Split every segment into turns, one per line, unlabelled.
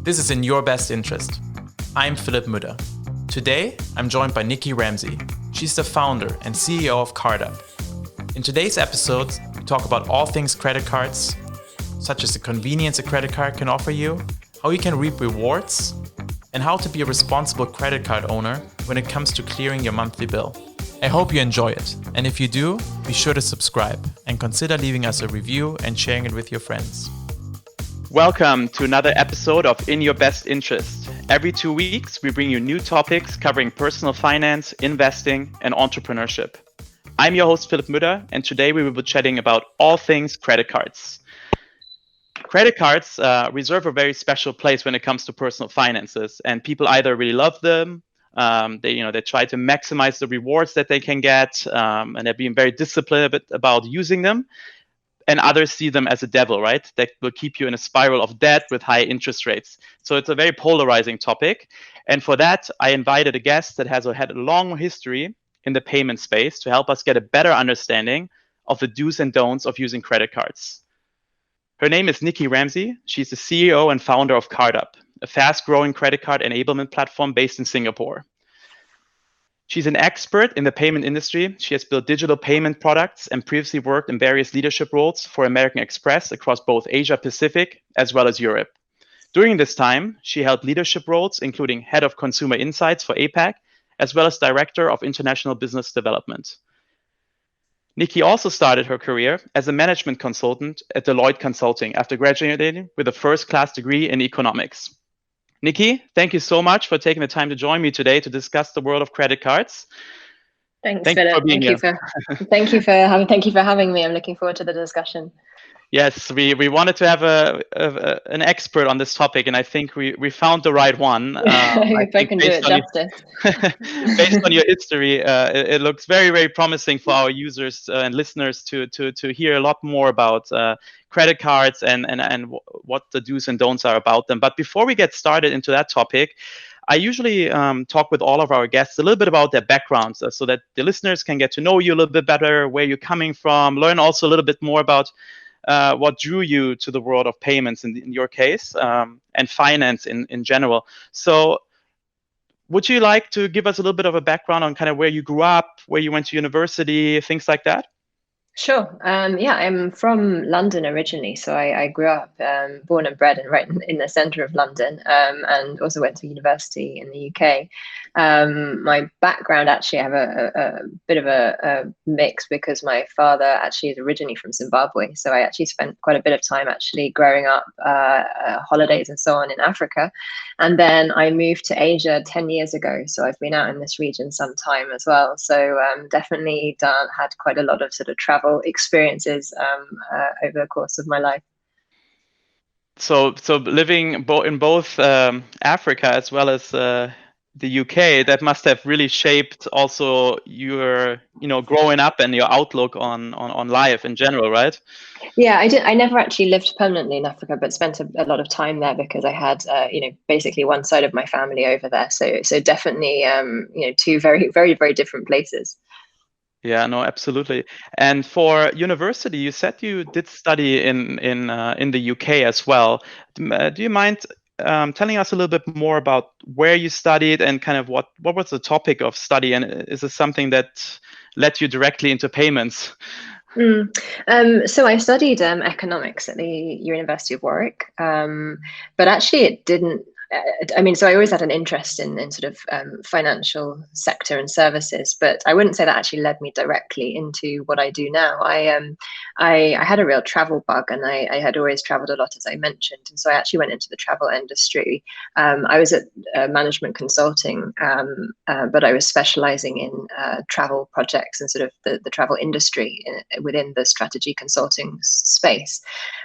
This is In Your Best Interest. I'm Philipp Müller. Today, I'm joined by Nicki Ramsay. She's the founder and CEO of CardUp. In today's episode, we talk about all things credit cards, such as the convenience a credit card can offer you, how you can reap rewards, and how to be a responsible credit card owner when it comes to clearing your monthly bill. I hope you enjoy it, and if you do, be sure to subscribe and consider leaving us a review and sharing it with your friends. Welcome to another episode of In Your Best Interest. Every 2 weeks, we bring you new topics covering personal finance, investing, and entrepreneurship. I'm your host, Philipp Müller, and today we will be chatting about all things credit cards. Credit cards reserve a very special place when it comes to personal finances, and people either really love them, they try to maximize the rewards that they can get, and they're being very disciplined about using them. And others see them as a devil, right? That will keep you in a spiral of debt with high interest rates. So it's a very polarizing topic. And for that, I invited a guest that has had a long history in the payment space to help us get a better understanding of the do's and don'ts of using credit cards. Her name is Nicki Ramsay. She's the CEO and founder of CardUp, a fast-growing credit card enablement platform based in Singapore. She's an expert in the payment industry. She has built digital payment products and previously worked in various leadership roles for American Express across both Asia Pacific as well as Europe. During this time, she held leadership roles, including Head of Consumer Insights for APAC, as well as Director of International Business Development. Nicki also started her career as a management consultant at Deloitte Consulting after graduating with a first-class degree in economics. Nicki, thank you so much for taking the time to join me today to discuss the world of credit cards.
Thanks, Philip. Thank you for having me. I'm looking forward to the discussion.
Yes, we wanted to have an expert on this topic, and I think we found the right one.
If I can do it justice.
Based on your history, it looks very, very promising for our users and listeners to hear a lot more about credit cards and what the do's and don'ts are about them. But before we get started into that topic, I usually talk with all of our guests a little bit about their backgrounds so that the listeners can get to know you a little bit better, where you're coming from, learn also a little bit more about what drew you to the world of payments in your case, and finance in general. So would you like to give us a little bit of a background on kind of where you grew up, where you went to university, things like that?
Sure. I'm from London originally. So I grew up born and bred right in the centre of London, and also went to university in the UK. My background, actually, I have a bit of a mix because my father actually is originally from Zimbabwe. So I actually spent quite a bit of time actually growing up, holidays and so on in Africa. And then I moved to Asia 10 years ago. So I've been out in this region some time as well. So definitely had quite a lot of sort of travel experiences over the course of my life.
So living in both Africa as well as the UK, that must have really shaped also your growing up and your outlook on life in general, right?
Yeah, I never actually lived permanently in Africa, but spent a lot of time there because I had basically one side of my family over there. So definitely two very, very, very different places.
Yeah, no, absolutely. And for university, you said you did study in the UK as well. Do you mind telling us a little bit more about where you studied and kind of what was the topic of study? And is this something that led you directly into payments?
So I studied economics at the University of Warwick, but actually it didn't. So I always had an interest in sort of financial sector and services, but I wouldn't say that actually led me directly into what I do now. I had a real travel bug, and I had always traveled a lot, as I mentioned, and so I actually went into the travel industry. I was at management consulting, but I was specializing in travel projects and sort of the travel industry within the strategy consulting space.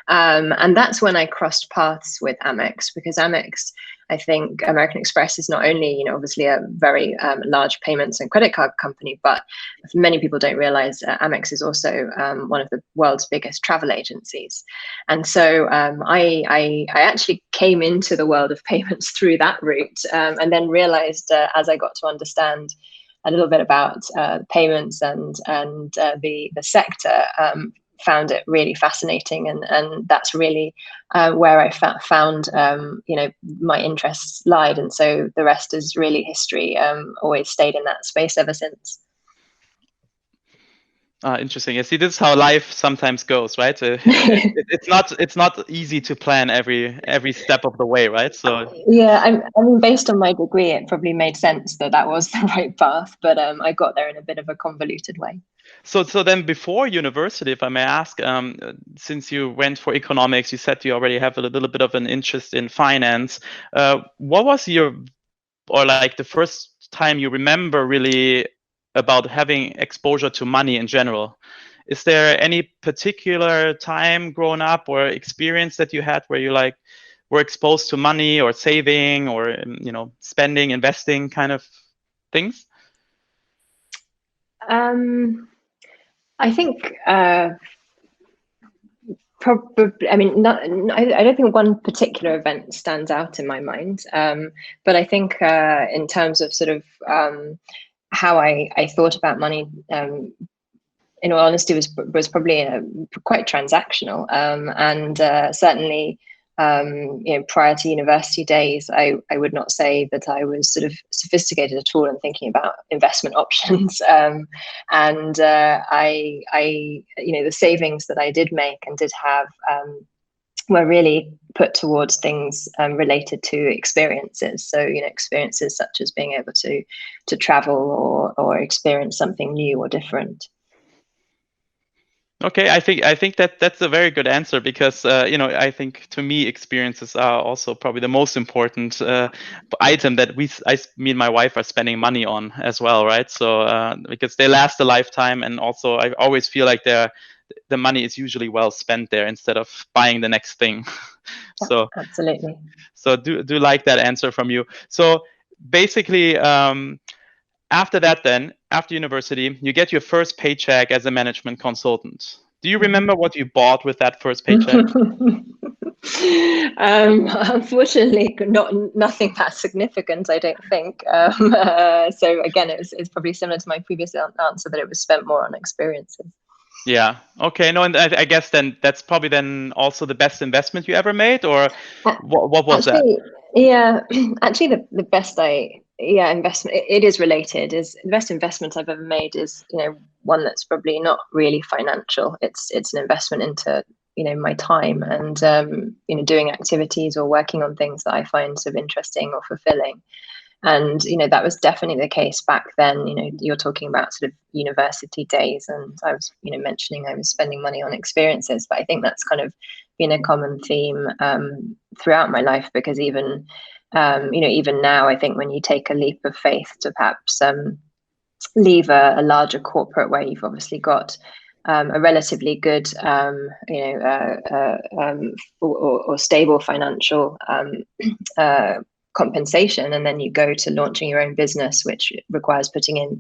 And that's when I crossed paths with Amex, because Amex, I think American Express is not only, obviously a very large payments and credit card company, but many people don't realize Amex is also one of the world's biggest travel agencies. And so I actually came into the world of payments through that route, and then realized as I got to understand a little bit about payments and the sector, found it really fascinating, and that's really where I found my interests lied, and so the rest is really history. Always stayed in that space ever since.
Interesting. Yeah, see, this is how life sometimes goes, right? It's not easy to plan every step of the way, right? So
yeah, I mean, based on my degree, it probably made sense that was the right path, but I got there in a bit of a convoluted way.
So then before university, if I may ask, since you went for economics, you said you already have a little bit of an interest in finance. What was the first time you remember really about having exposure to money in general? Is there any particular time growing up or experience that you had where you were exposed to money or saving or spending, investing kind of things?
I think probably. I mean, I don't think one particular event stands out in my mind, but I think in terms of sort of how I thought about money, in all honesty, was probably quite transactional, and certainly. Prior to university days, I would not say that I was sort of sophisticated at all in thinking about investment options. And the savings that I did make and did have were really put towards things related to experiences. So, experiences such as being able to travel or experience something new or different.
Okay, I think that's a very good answer because I think to me experiences are also probably the most important item that me and my wife are spending money on as well, right? So because they last a lifetime, and also I always feel like the money is usually well spent there instead of buying the next thing. So
absolutely.
So do like that answer from you. So basically. After that, then, after university, you get your first paycheck as a management consultant. Do you remember what you bought with that first paycheck?
Unfortunately, nothing that significant, I don't think. So again, it's probably similar to my previous answer that it was spent more on experiences.
Yeah. Okay. No, and I guess then that's probably then also the best investment you ever made, or what was
actually,
that?
Yeah, actually, the best investment, it is related, is the best investment I've ever made is one that's probably not really financial. It's an investment into my time and doing activities or working on things that I find sort of interesting or fulfilling. And that was definitely the case back then. You're talking about sort of university days, and I was mentioning I was spending money on experiences, but I think that's kind of been a common theme throughout my life, because even now, I think when you take a leap of faith to perhaps leave a larger corporate where you've obviously got a relatively good or stable financial compensation, and then you go to launching your own business, which requires putting in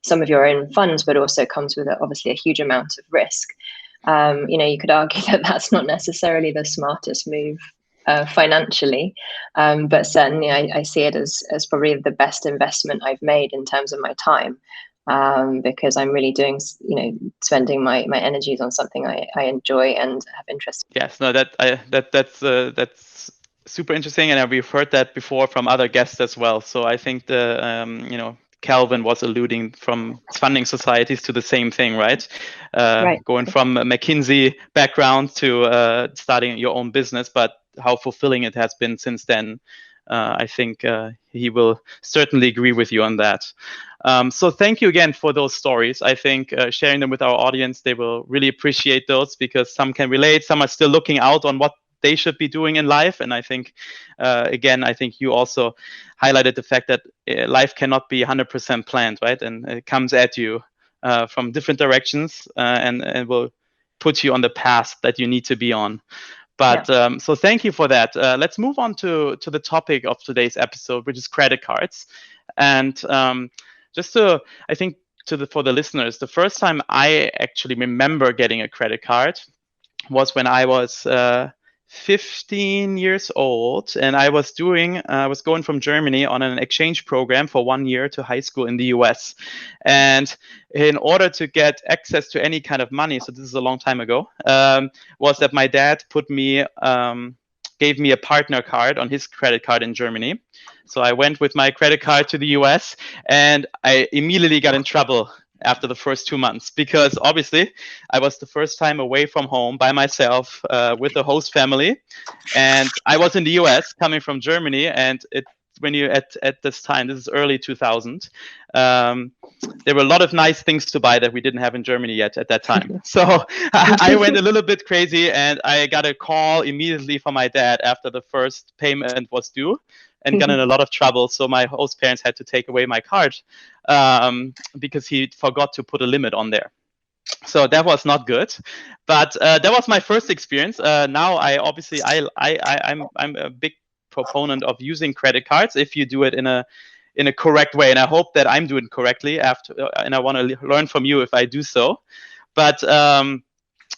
some of your own funds, but also comes with obviously a huge amount of risk. You could argue that that's not necessarily the smartest move financially, but certainly I see it as probably the best investment I've made in terms of my time, because I'm really doing, spending my energies on something I enjoy and have interest in.
Yes, no, that's super interesting, and we've heard that before from other guests as well. So I think Calvin was alluding from funding societies to the same thing, right?
Right.
Going from a McKinsey background to starting your own business, but how fulfilling it has been since then. I think he will certainly agree with you on that. So thank you again for those stories. I think sharing them with our audience, they will really appreciate those, because some can relate, some are still looking out on what they should be doing in life. And I think, again, I think you also highlighted the fact that life cannot be 100% planned, right? And it comes at you from different directions and will put you on the path that you need to be on. But so thank you for that. Let's move on to the topic of today's episode, which is credit cards. And I think for the listeners, the first time I actually remember getting a credit card was when I was 15 years old, and I was going from Germany on an exchange program for 1 year to high school in the US. And in order to get access to any kind of money, so this is a long time ago, was that my dad gave me a partner card on his credit card in Germany. So I went with my credit card to the US, and I immediately got in trouble after the first 2 months, because obviously I was the first time away from home by myself with the host family, and I was in the US coming from Germany, and when you at this time, this is early 2000, there were a lot of nice things to buy that we didn't have in Germany yet at that time. So I went a little bit crazy, and I got a call immediately from my dad after the first payment was due, and got in a lot of trouble. So my host parents had to take away my card because he forgot to put a limit on there. So that was not good, but that was my first experience. Now I'm a big proponent of using credit cards if you do it in a correct way, and I hope that I'm doing it correctly and I want to learn from you if I do so. But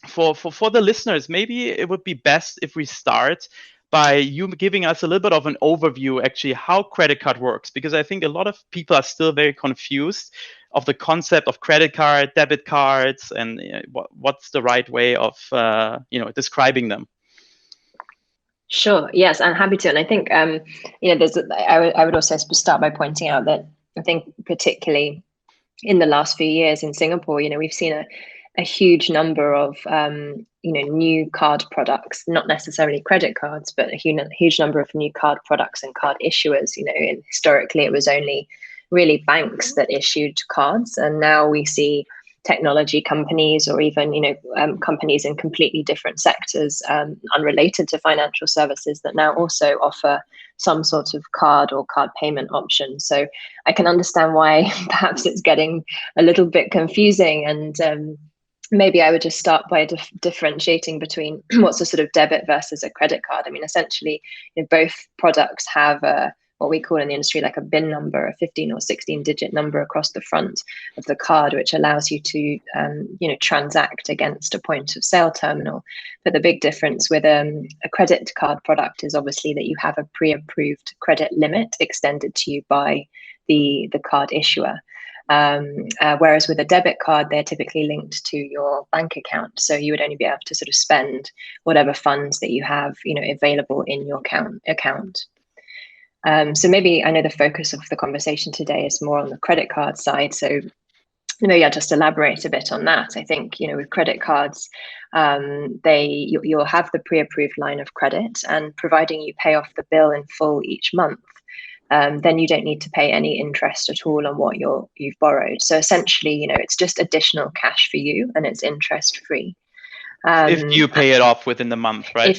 for the listeners, maybe it would be best if we start by you giving us a little bit of an overview, actually, how credit card works, because I think a lot of people are still very confused of the concept of credit card, debit cards, and what's the right way of describing them.
Sure. Yes, I'm happy to. And I think I would also start by pointing out that I think particularly in the last few years in Singapore, we've seen a huge number of new card products, not necessarily credit cards, but a huge number of new card products and card issuers. And historically it was only really banks that issued cards, and now we see technology companies or even companies in completely different sectors unrelated to financial services that now also offer some sort of card or card payment option. So I can understand why perhaps it's getting a little bit confusing, and maybe I would just start by differentiating between what's a sort of debit versus a credit card. I mean, essentially, both products have what we call in the industry like a BIN number, a 15 or 16-digit number across the front of the card, which allows you to transact against a point of sale terminal. But the big difference with a credit card product is obviously that you have a pre-approved credit limit extended to you by the card issuer. Whereas with a debit card, they're typically linked to your bank account. So you would only be able to sort of spend whatever funds that you have, available in your account. So maybe I know the focus of the conversation today is more on the credit card side. So maybe I'll just elaborate a bit on that. I think, with credit cards, you'll have the pre-approved line of credit, and providing you pay off the bill in full each month, then you don't need to pay any interest at all on what you've borrowed. So essentially, it's just additional cash for you, and it's interest free.
If you pay it off within the month, right?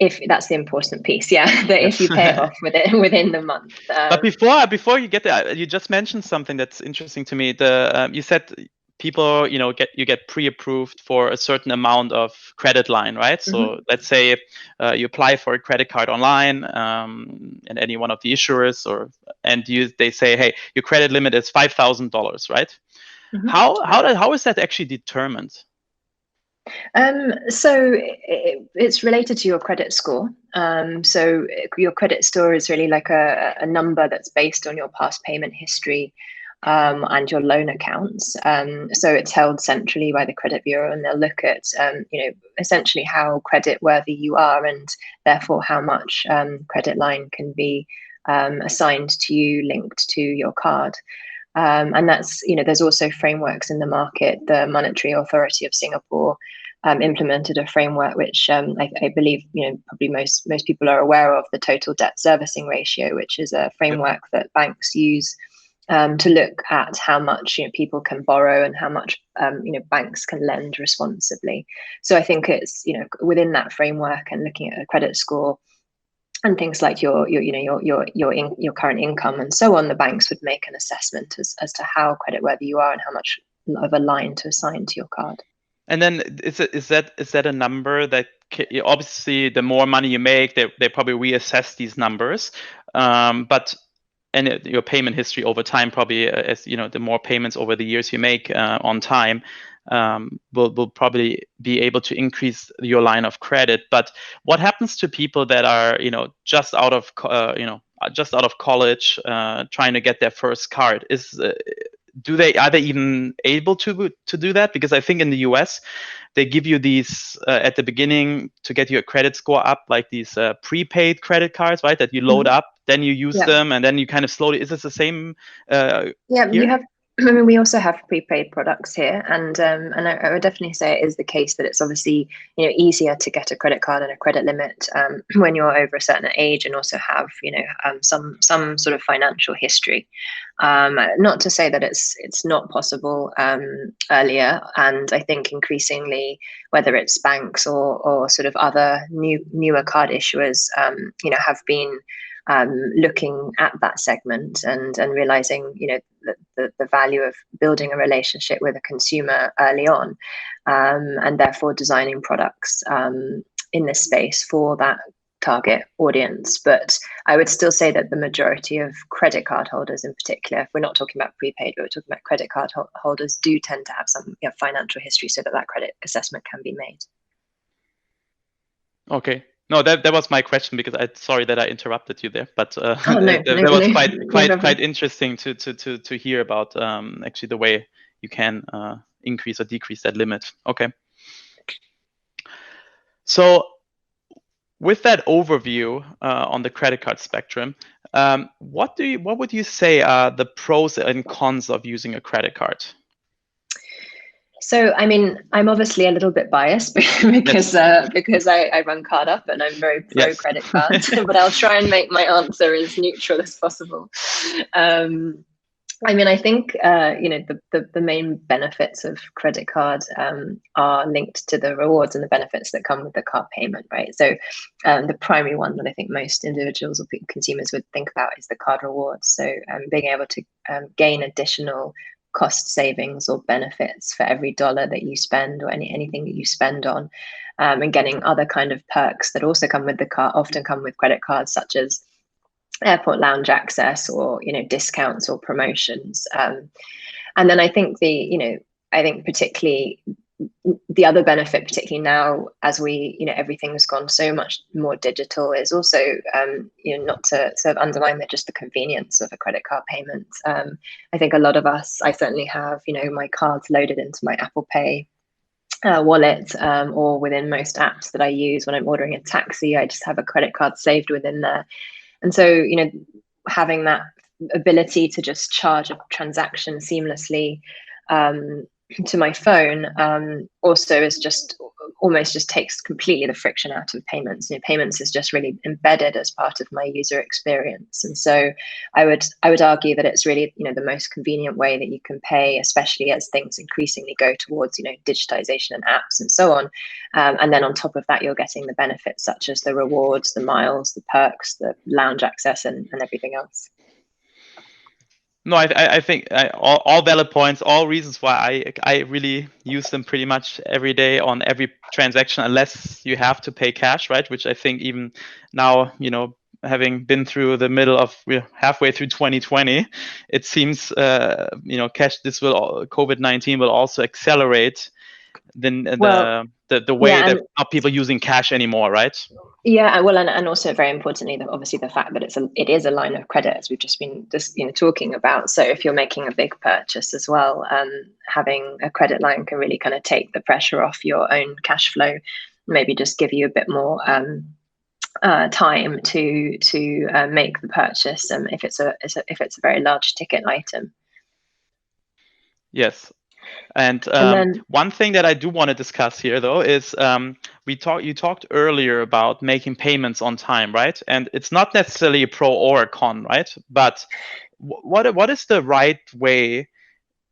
If that's the important piece, yeah, that if you pay it off within the month.
But before you get there, you just mentioned something that's interesting to me. You said people, get pre-approved for a certain amount of credit line, right? Mm-hmm. So let's say you apply for a credit card online, and any one of the issuers, they say, hey, your credit limit is $5,000, right? Mm-hmm. How is that actually determined?
So it's related to your credit score. So your credit score is really like a number that's based on your past payment history and your loan accounts. So it's held centrally by the credit bureau, and they'll look at essentially how credit worthy you are, and therefore how much credit line can be assigned to you, linked to your card. And that's, there's also frameworks in the market. The Monetary Authority of Singapore implemented a framework which I believe, probably most people are aware of, the total debt servicing ratio, which is a framework that banks use to look at how much people can borrow and how much banks can lend responsibly. So I think it's within that framework, and looking at a credit score and things like your current income and so on, the banks would make an assessment as to how creditworthy you are and how much of a line to assign to your card.
And then is that a number that obviously the more money you make, they probably reassess these numbers, but your payment history over time, probably as the more payments over the years you make on time, will probably be able to increase your line of credit. But what happens to people that are just out of college, trying to get their first card? Are they even able to do that? Because I think in the US they give you these at the beginning to get your credit score up, like these prepaid credit cards, right? That you load up, then you use them, and then you kind of slowly. Is this the same?
Yeah,
here?
you have. I mean, we also have prepaid products here, and I would definitely say it is the case that it's obviously easier to get a credit card and a credit limit when you're over a certain age and also have some sort of financial history. Not to say that it's not possible earlier, and I think increasingly, whether it's banks or sort of other newer card issuers, have been looking at that segment and realizing the value of building a relationship with a consumer early on, and therefore designing products in this space for that target audience. But I would still say that the majority of credit card holders in particular, if we're not talking about prepaid, but we're talking about credit card holders, do tend to have some financial history so that credit assessment can be made.
Okay. No, that was my question, because sorry that I interrupted you there, but
No,
that was
no
quite interesting to hear about actually the way you can increase or decrease that limit. Okay. So with that overview on the credit card spectrum, what would you say are the pros and cons of using a credit card?
So, I mean, I'm obviously a little bit biased because I run CardUp and I'm very pro credit cards, but I'll try and make my answer as neutral as possible. I mean, I think the main benefits of credit cards are linked to the rewards and the benefits that come with the card payment, right? So the primary one that I think most individuals or consumers would think about is the card rewards. So being able to gain additional cost savings or benefits for every dollar that you spend or anything that you spend on, and getting other kind of perks that also come with the card, often come with credit cards, such as airport lounge access or discounts or promotions. And then I think particularly the other benefit, particularly now as everything's gone so much more digital, is also not to sort of undermine just the convenience of a credit card payment. I think a lot of us, I certainly have my cards loaded into my Apple Pay wallet, or within most apps that I use. When I'm ordering a taxi, I just have a credit card saved within there. And so having that ability to just charge a transaction seamlessly to my phone also is almost takes completely the friction out of payments. Payments is just really embedded as part of my user experience, and so I would argue that it's really the most convenient way that you can pay, especially as things increasingly go towards digitization and apps and so on. And then on top of that, you're getting the benefits such as the rewards, the miles, the perks, the lounge access, and everything else.
No, I think all valid points, all reasons why I really use them pretty much every day on every transaction, unless you have to pay cash, right? Which I think even now, having been through the middle of halfway through 2020, it seems cash. COVID-19 will also accelerate the way that not people using cash anymore, right?
Yeah, well, and also very importantly, obviously the fact that it is a line of credit, as we've just been talking about. So if you're making a big purchase as well, having a credit line can really kind of take the pressure off your own cash flow, maybe just give you a bit more time to make the purchase, if it's a very large ticket item.
Yes. And then, one thing that I do want to discuss here, though, is you talked earlier about making payments on time, right? And it's not necessarily a pro or a con, right? But what is the right way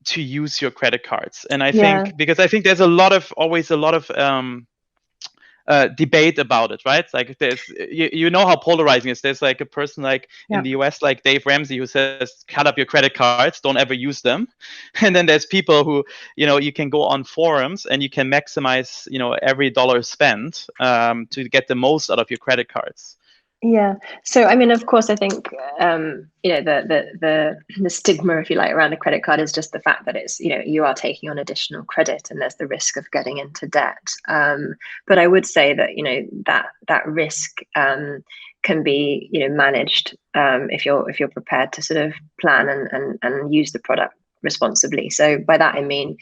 to use your credit cards? And I think, because I think there's always a lot of debate about it, right? Like there's, how polarizing it is. There's like a person in the US, like Dave Ramsey, who says, cut up your credit cards, don't ever use them. And then there's people who, you can go on forums and you can maximize, every dollar spent to get the most out of your credit cards.
Yeah. So, I mean, of course, I think the stigma, if you like, around a credit card is just the fact that it's, you are taking on additional credit, and there's the risk of getting into debt. But I would say that that risk can be managed if you're prepared to sort of plan and use the product responsibly. So by that I mean,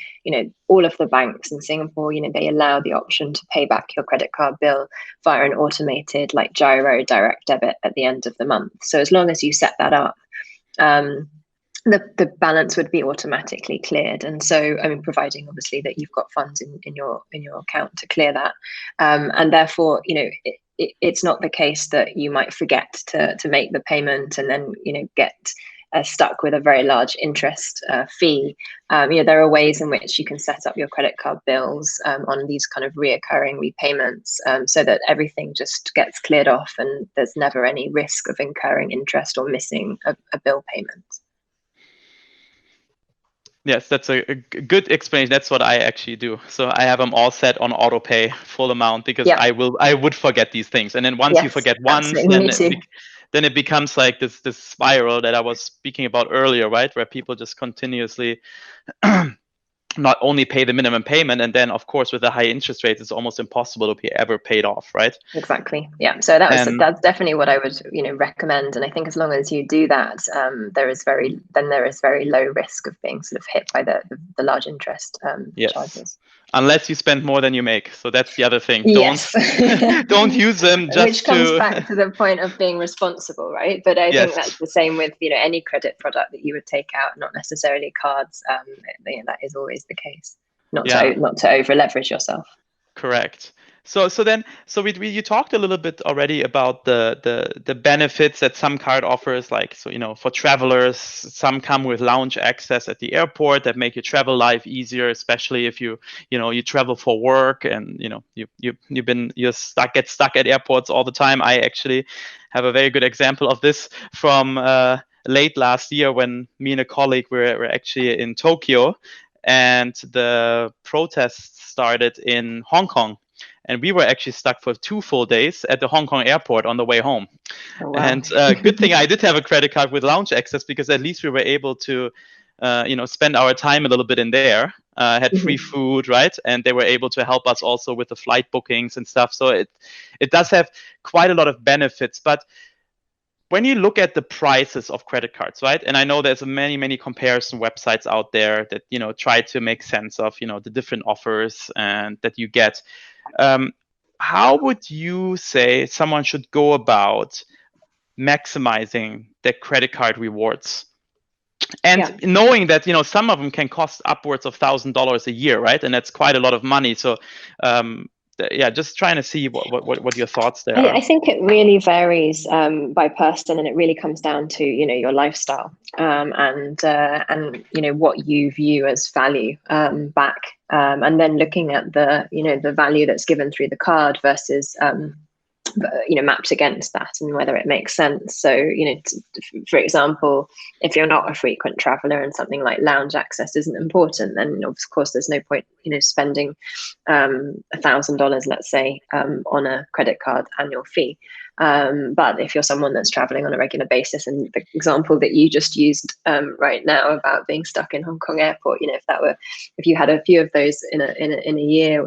all of the banks in Singapore, they allow the option to pay back your credit card bill via an automated like gyro direct debit at the end of the month. So as long as you set that up, the balance would be automatically cleared. And so, I mean, providing obviously that you've got funds in your account to clear that, and therefore, it's not the case that you might forget to make the payment and then get stuck with a very large interest fee. There are ways in which you can set up your credit card bills on these kind of reoccurring repayments, so that everything just gets cleared off and there's never any risk of incurring interest or missing a bill payment.
Yes, that's a good explanation. That's what I actually do. So I have them all set on auto pay full amount, because I would forget these things. And then once you forget once, then it becomes like this spiral that I was speaking about earlier, right? Where people just continuously not only pay the minimum payment, and then of course with the high interest rates, it's almost impossible to be ever paid off, right?
Exactly. Yeah. So that's definitely what I would recommend. And I think as long as you do that, there is very low risk of being sort of hit by the large interest charges.
Unless you spend more than you make. So that's the other thing.
Yes.
Don't use them just
which comes back to the point of being responsible, right? But I think that's the same with any credit product that you would take out, not necessarily cards. That is always the case. Not to over leverage yourself.
Correct. So you talked a little bit already about the benefits that some card offers, like, so for travelers, some come with lounge access at the airport that make your travel life easier, especially if you travel for work and you're get stuck at airports all the time. I actually have a very good example of this from late last year, when me and a colleague were actually in Tokyo, and the protests started in Hong Kong. And we were actually stuck for 2 full days at the Hong Kong airport on the way home. Oh, wow. And good thing I did have a credit card with lounge access, because at least we were able to, spend our time a little bit in there. Had free food, right? And they were able to help us also with the flight bookings and stuff. So it does have quite a lot of benefits. But when you look at the prices of credit cards, right? And I know there's many comparison websites out there that try to make sense of the different offers and that you get. How would you say someone should go about maximizing their credit card rewards? And knowing that some of them can cost upwards of $1,000 a year, right? And that's quite a lot of money. So just trying to see what your thoughts there are.
I think it really varies by person, and it really comes down to your lifestyle and what you view as value back, and then looking at the value that's given through the card versus mapped against that, and whether it makes sense. So for example, if you're not a frequent traveler and something like lounge access isn't important, then of course there's no point spending $1,000, let's say, on a credit card annual fee. But if you're someone that's traveling on a regular basis, and the example that you just used right now about being stuck in Hong Kong airport, if you had a few of those in a year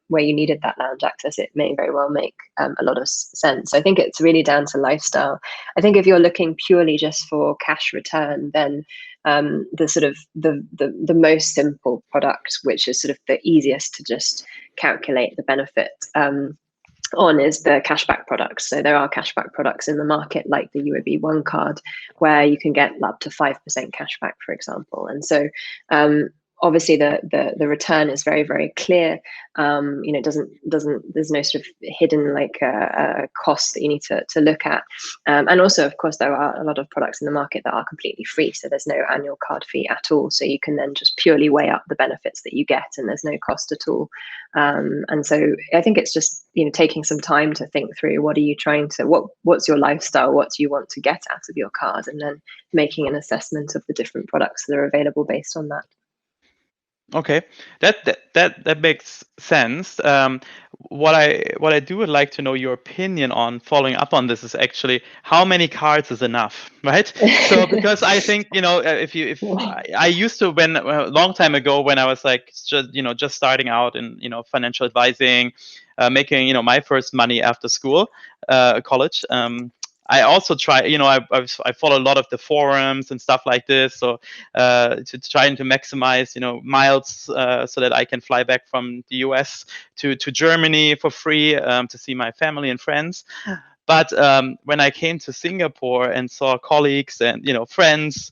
where you needed that lounge access, it may very well make a lot of sense. So I think it's really down to lifestyle. I think if you're looking purely just for cash return, then the sort of the most simple product, which is sort of the easiest to just calculate the benefit on, is the cashback products. So there are cashback products in the market, like the UOB One card, where you can get up to 5% cashback, for example. And so obviously the return is very, very clear. There's no sort of hidden cost that you need to look at. And also, of course, there are a lot of products in the market that are completely free. So there's no annual card fee at all. So you can then just purely weigh up the benefits that you get, and there's no cost at all. And so I think it's just, taking some time to think through what's your lifestyle, what do you want to get out of your card, and then making an assessment of the different products that are available based on that.
Okay, that makes sense. What I do would like to know your opinion on following up on this is actually how many cards is enough, right? So because I think if I used to when a long time ago when I was like just starting out in financial advising, making my first money after school, college. I also try, I follow a lot of the forums and stuff like this. So to trying to maximize, miles so that I can fly back from the US to Germany for free to see my family and friends. But when I came to Singapore and saw colleagues and friends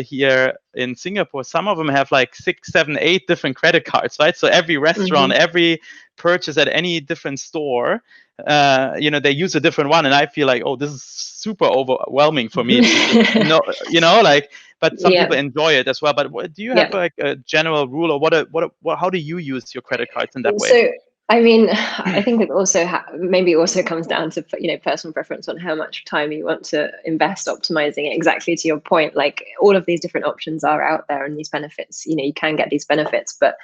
here in Singapore, some of them have like 6, 7, 8 different credit cards, right? So every restaurant, every purchase at any different store, they use a different one, and I feel like, oh, this is super overwhelming for me to just like. But some people enjoy it as well. But do you have like a general rule, or how do you use your credit cards in that way?
So, I mean, I think it also maybe also comes down to personal preference on how much time you want to invest optimizing it. Exactly to your point, like all of these different options are out there, and these benefits, you can get these benefits, but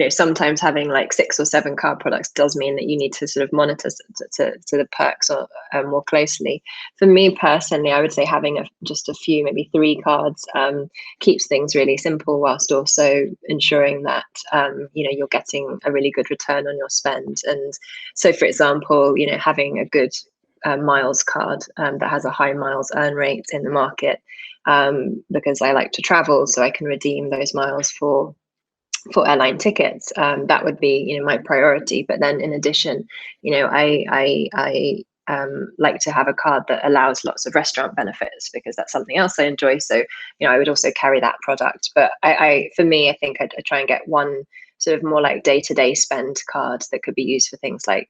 sometimes having like 6 or 7 card products does mean that you need to sort of monitor to the perks or more closely. For me personally, I would say having just a few, maybe 3 cards keeps things really simple, whilst also ensuring that you're getting a really good return on your spend. And so, for example, having a good miles card that has a high miles earn rate in the market, because I like to travel, so I can redeem those miles for airline tickets. That would be my priority. But then in addition, I like to have a card that allows lots of restaurant benefits, because that's something else I enjoy. So I would also carry that product. But for me, I think I try and get one sort of more like day-to-day spend card that could be used for things like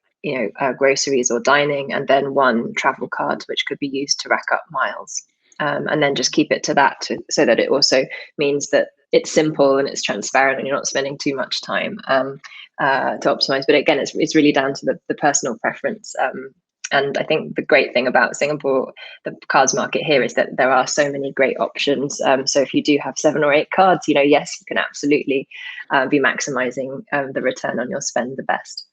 groceries or dining, and then one travel card which could be used to rack up miles. And then just keep it to that, so that it also means that it's simple and it's transparent and you're not spending too much time to optimize. But again, it's really down to the personal preference. And I think the great thing about Singapore, the cards market here, is that there are so many great options. So if you do have 7 or 8 cards, yes, you can absolutely be maximizing the return on your spend the best.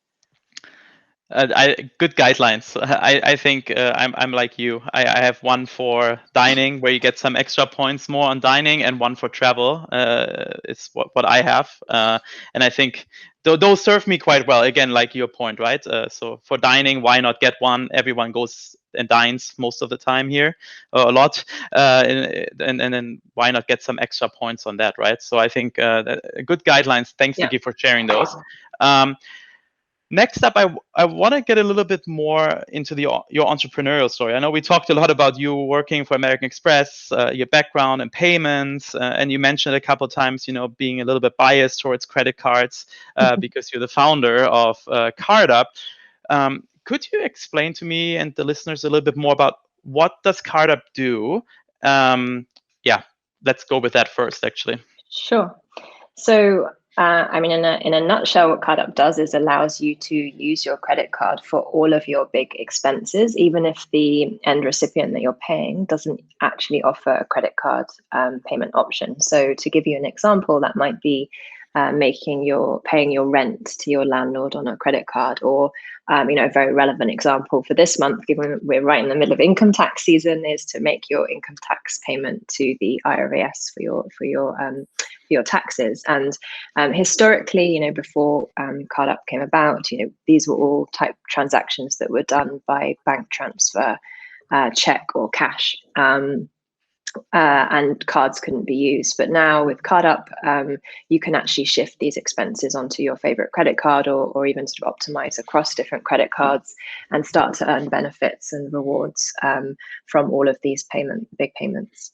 Good guidelines. I think I'm like you. I have one for dining where you get some extra points more on dining, and one for travel. It's what I have, and I think those serve me quite well. Again, like your point, right? So for dining, why not get one? Everyone goes and dines most of the time here, a lot, and then why not get some extra points on that, right? So I think good guidelines. Thanks, Nicki, for sharing those. Next up, I want to get a little bit more into your entrepreneurial story. I know we talked a lot about you working for American Express, your background in payments, and you mentioned a couple of times, being a little bit biased towards credit cards because you're the founder of CardUp. Could you explain to me and the listeners a little bit more about what does CardUp do? Let's go with that first, actually.
Sure. So, I mean, in a nutshell, what CardUp does is allows you to use your credit card for all of your big expenses, even if the end recipient that you're paying doesn't actually offer a credit card payment option. So, to give you an example, that might be paying your rent to your landlord on a credit card, or a very relevant example for this month, given we're right in the middle of income tax season, is to make your income tax payment to the IRS for your taxes. And historically, before CardUp came about, these were all type transactions that were done by bank transfer, check or cash. And cards couldn't be used. But now with CardUp, you can actually shift these expenses onto your favorite credit card, or even sort of optimize across different credit cards and start to earn benefits and rewards from all of these big payments.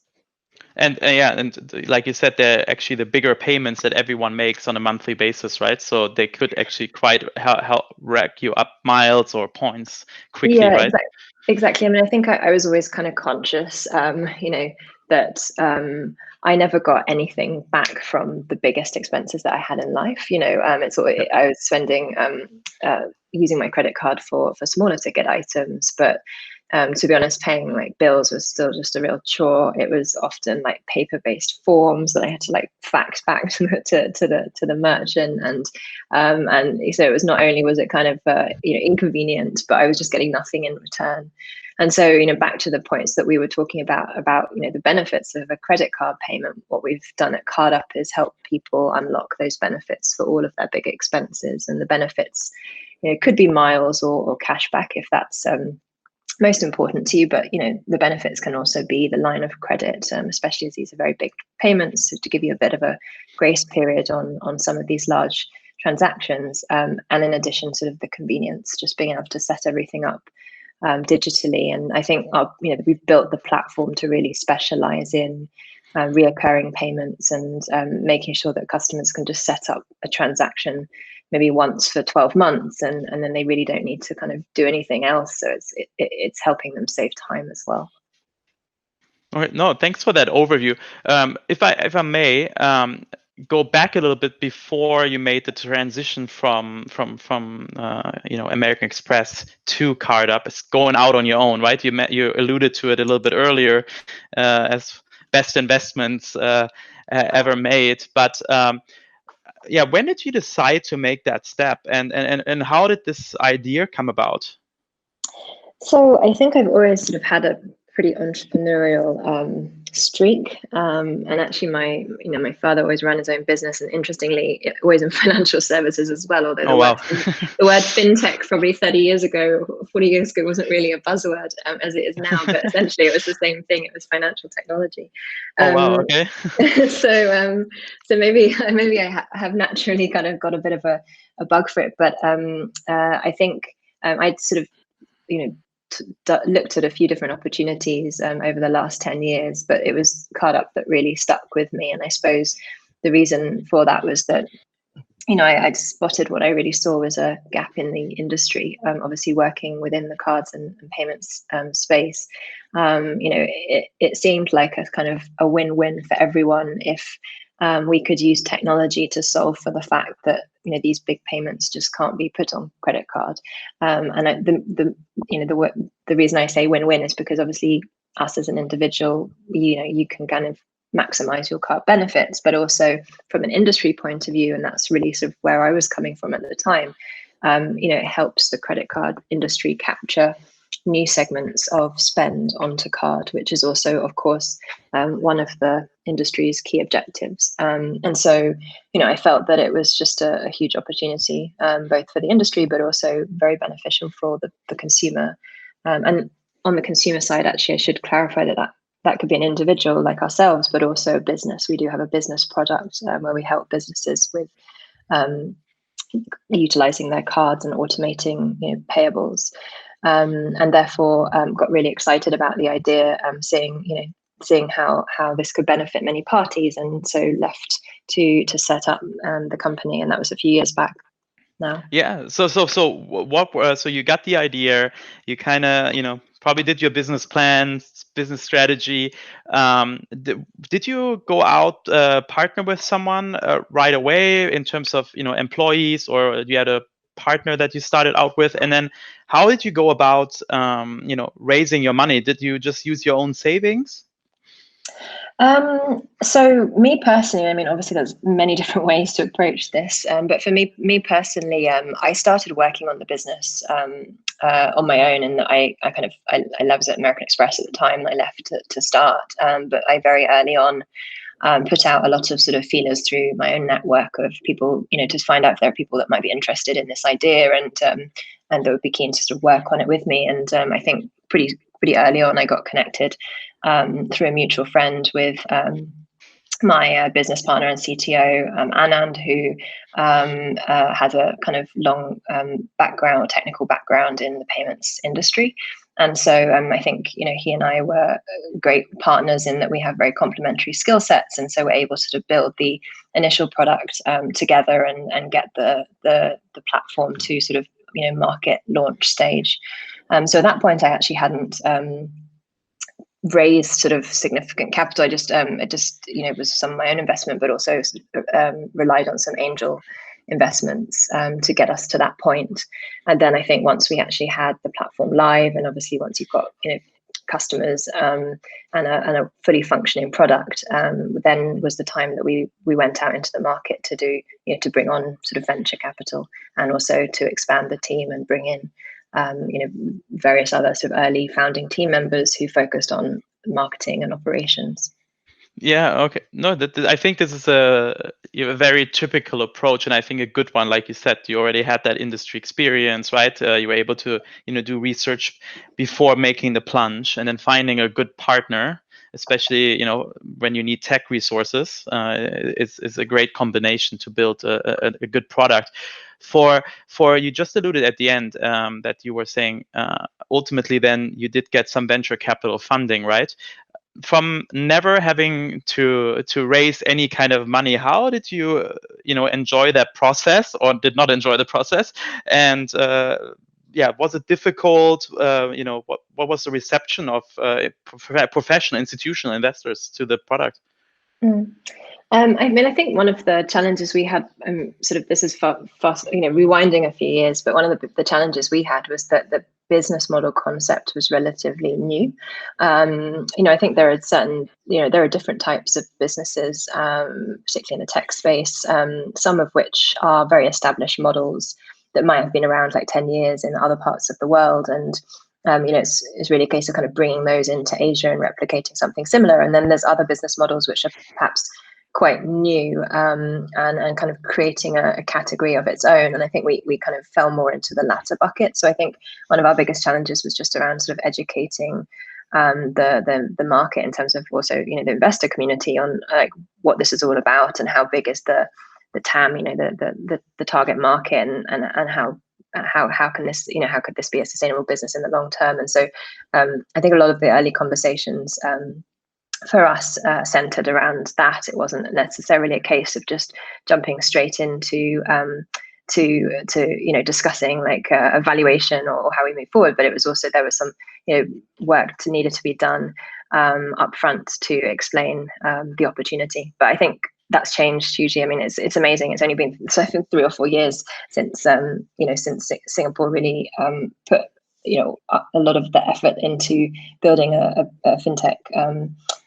And and like you said, they're actually the bigger payments that everyone makes on a monthly basis, right? So they could actually quite help rack you up miles or points quickly, right?
Exactly. I mean, I think I was always kind of conscious, that I never got anything back from the biggest expenses that I had in life. I was spending using my credit card for smaller ticket items, but to be honest, paying like bills was still just a real chore. It was often like paper-based forms that I had to like fax back to the merchant, and so it was, not only was it kind of inconvenient, but I was just getting nothing in return. And so, back to the points that we were talking about the benefits of a credit card payment. What we've done at CardUp is help people unlock those benefits for all of their big expenses, and the benefits, could be miles or cash back if that's most important to you, but the benefits can also be the line of credit, especially as these are very big payments, so to give you a bit of a grace period on some of these large transactions, and in addition, sort of the convenience, just being able to set everything up digitally. And I think we've built the platform to really specialize in reoccurring payments, and making sure that customers can just set up a transaction maybe once for 12 months, and then they really don't need to kind of do anything else. So it's helping them save time as well.
All right. No, thanks for that overview. If I may go back a little bit before you made the transition from American Express to CardUp, it's going out on your own, right? You alluded to it a little bit earlier as best investments ever made, but when did you decide to make that step, and how did this idea come about?
So I think I've always sort of had a pretty entrepreneurial streak, and actually my father always ran his own business, and interestingly, always in financial services as well. Although the word fintech probably 30 years ago, 40 years ago wasn't really a buzzword as it is now, but essentially it was the same thing. It was financial technology.
Okay.
So maybe I have naturally kind of got a bit of a bug for it, but I think I'd sort of looked at a few different opportunities over the last 10 years, but it was CardUp that really stuck with me. And I suppose the reason for that was that I'd spotted what I really saw was a gap in the industry. Obviously, working within the cards and payments space, it seemed like a kind of a win-win for everyone if we could use technology to solve for the fact that these big payments just can't be put on credit card. And the reason I say win-win is because obviously us as an individual, you can kind of maximize your card benefits, but also from an industry point of view, and that's really sort of where I was coming from at the time. It helps the credit card industry capture new segments of spend onto card, which is also, of course, one of the industry's key objectives. And so, I felt that it was just a huge opportunity, both for the industry, but also very beneficial for the consumer. And on the consumer side, actually, I should clarify that could be an individual like ourselves, but also a business. We do have a business product where we help businesses with utilizing their cards and automating payables. And therefore got really excited about the idea, seeing how this could benefit many parties, and so left to set up the company, and that was a few years back now.
Yeah. So you got the idea, you kind of probably did your business plan, business strategy. Did you go out partner with someone right away in terms of employees, or you had a partner that you started out with? And then how did you go about raising your money? Did you just use your own savings?
So me personally, obviously there's many different ways to approach this, but for me personally, I started working on the business on my own, and I loved it, American Express at the time, and I left to start, but I very early on put out a lot of sort of feelers through my own network of people, to find out if there are people that might be interested in this idea, and that would be keen to sort of work on it with me. And I think pretty early on, I got connected through a mutual friend with my business partner and CTO, Anand, who has a kind of long technical background in the payments industry. And so I think, he and I were great partners in that we have very complementary skill sets. And so we're able to sort of build the initial product together and get the platform to sort of, market launch stage. So at that point, I actually hadn't raised sort of significant capital. It just was some of my own investment, but also relied on some angel investments to get us to that point. And then I think once we actually had the platform live, and obviously once you've got customers and a fully functioning product, then was the time that we went out into the market to do to bring on sort of venture capital, and also to expand the team and bring in various other sort of early founding team members who focused on marketing and operations.
Yeah. Okay. No, I think this is a very typical approach, and I think a good one. Like you said, you already had that industry experience, right? You were able to do research before making the plunge, and then finding a good partner, especially when you need tech resources, is a great combination to build a good product. For you just alluded at the end that you were saying ultimately then you did get some venture capital funding, right? From never having to raise any kind of money, how did you enjoy that process, or did not enjoy the process? And was it difficult? What was the reception of professional institutional investors to the product?
I think one of the challenges we had, this is fast, rewinding a few years, but one of the challenges we had was that the business model concept was relatively new. I think there are different types of businesses, particularly in the tech space, some of which are very established models that might have been around like 10 years in other parts of the world. And it's really a case of kind of bringing those into Asia and replicating something similar. And then there's other business models which are perhaps quite new and kind of creating a category of its own. And I think we kind of fell more into the latter bucket. So I think one of our biggest challenges was just around sort of educating the market in terms of also the investor community on like what this is all about and how big is the TAM, the target market, and how can this how could this be a sustainable business in the long term. And so I think a lot of the early conversations for us centered around that. It wasn't necessarily a case of just jumping straight into discussing like a valuation or how we move forward, but it was also there was some work needed to be done upfront to explain the opportunity. But I think that's changed hugely. I mean, it's amazing. It's only been 3 or 4 years since since Singapore really put a lot of the effort into building a fintech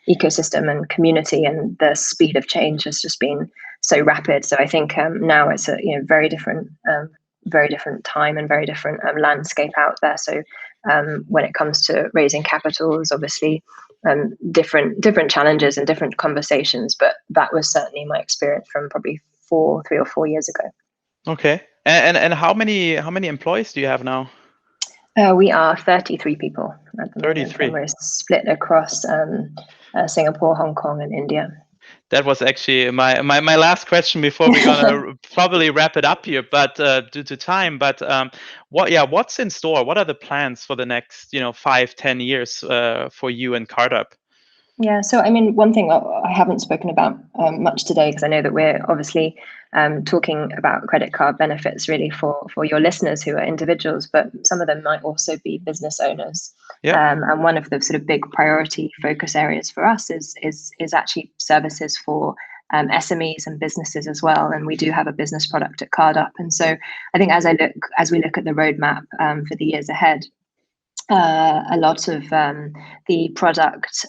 ecosystem and community, and the speed of change has just been so rapid. So I think now it's a very different time and very different landscape out there. So when it comes to raising capital, there's obviously different challenges and different conversations, but that was certainly my experience from probably 3 or 4 years ago.
Okay, and how many employees do you have now?
We are 33 people at the
33.
moment. We're split across Singapore, Hong Kong, and India.
That was actually my last question before we're gonna probably wrap it up here, but due to time. But what's in store? What are the plans for the next 5-10 years for you and CardUp?
Yeah, so I mean, one thing I haven't spoken about much today, because I know that we're obviously talking about credit card benefits really for your listeners who are individuals, but some of them might also be business owners.
Yeah.
And one of the sort of big priority focus areas for us is actually services for SMEs and businesses as well. And we do have a business product at CardUp. And so I think as we look at the roadmap for the years ahead, a lot of the product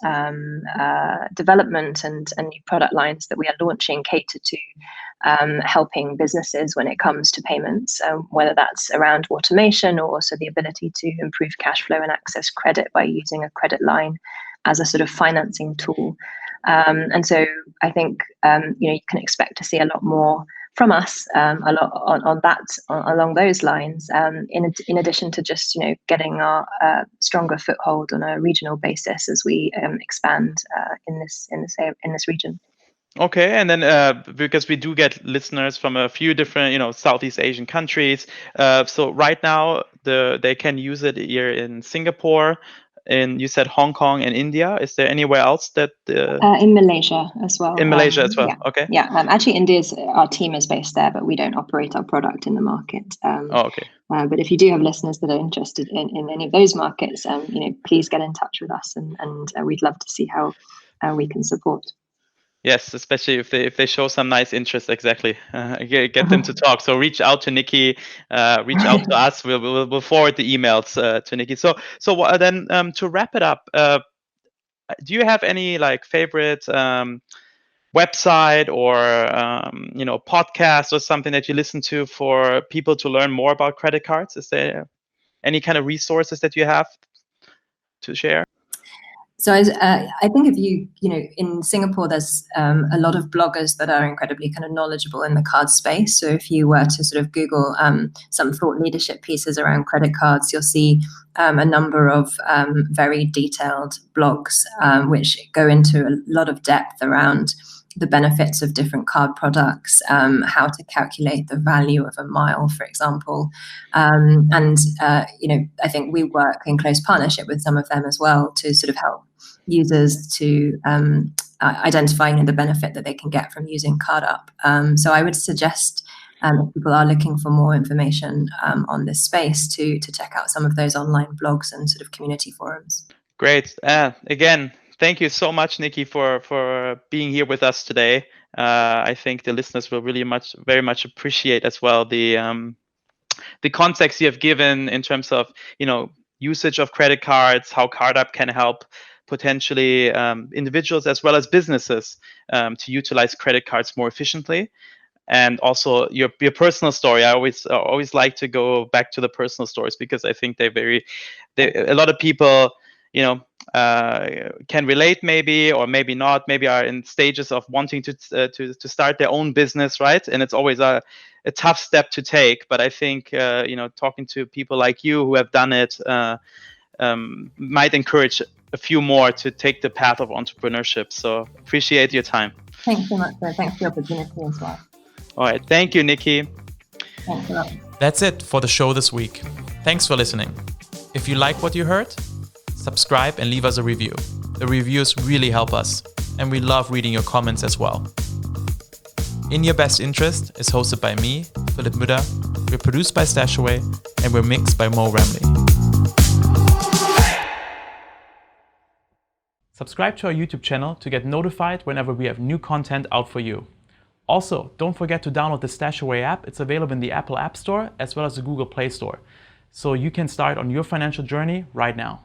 development and new product lines that we are launching cater to helping businesses when it comes to payments, whether that's around automation or also the ability to improve cash flow and access credit by using a credit line as a sort of financing tool. And so I think you can expect to see a lot more from us a lot along those lines, in addition to just getting our stronger foothold on a regional basis as we expand in this region.
Okay, and then because we do get listeners from a few different Southeast Asian countries, so right now they can use it here in Singapore. And you said Hong Kong and India. Is there anywhere else that?
In Malaysia as well.
In Malaysia as well.
Yeah.
Okay.
Yeah. Actually, our team is based there, but we don't operate our product in the market.
Okay.
But if you do have listeners that are interested in any of those markets, please get in touch with us, and we'd love to see how we can support.
Yes, especially if they show some nice interest, exactly. Get them to talk. So reach out to Nicki, reach out to us. We'll forward the emails to Nicki. So then to wrap it up, do you have any like favorite website or podcast or something that you listen to for people to learn more about credit cards? Is there any kind of resources that you have to share?
So I think if in Singapore, there's a lot of bloggers that are incredibly kind of knowledgeable in the card space. So if you were to sort of Google some thought leadership pieces around credit cards, you'll see a number of very detailed blogs which go into a lot of depth around the benefits of different card products, how to calculate the value of a mile, for example. I think we work in close partnership with some of them as well to sort of help users to identify the benefit that they can get from using CardUp. So I would suggest if people are looking for more information on this space to check out some of those online blogs and sort of community forums.
Great. Again, thank you so much, Nicki, for being here with us today. I think the listeners will very much appreciate as well the context you have given in terms of usage of credit cards, how CardUp can help potentially individuals as well as businesses to utilize credit cards more efficiently. And also your personal story. I always like to go back to the personal stories because I think a lot of people can relate maybe or maybe not, maybe are in stages of wanting to start their own business, right? And it's always a tough step to take. But I think talking to people like you who have done it might encourage a few more to take the path of entrepreneurship. So appreciate your time.
Thanks so much. Thanks for the opportunity as well.
All right. Thank you, Nicki.
Thanks a lot.
That's it for the show this week. Thanks for listening. If you like what you heard, subscribe and leave us a review. The reviews really help us, and we love reading your comments as well. In Your Best Interest is hosted by me, Philipp Müller. We're produced by Stashaway, and we're mixed by Mo Ramley. Subscribe to our YouTube channel to get notified whenever we have new content out for you. Also, don't forget to download the Stashaway app. It's available in the Apple App Store as well as the Google Play Store, so you can start on your financial journey right now.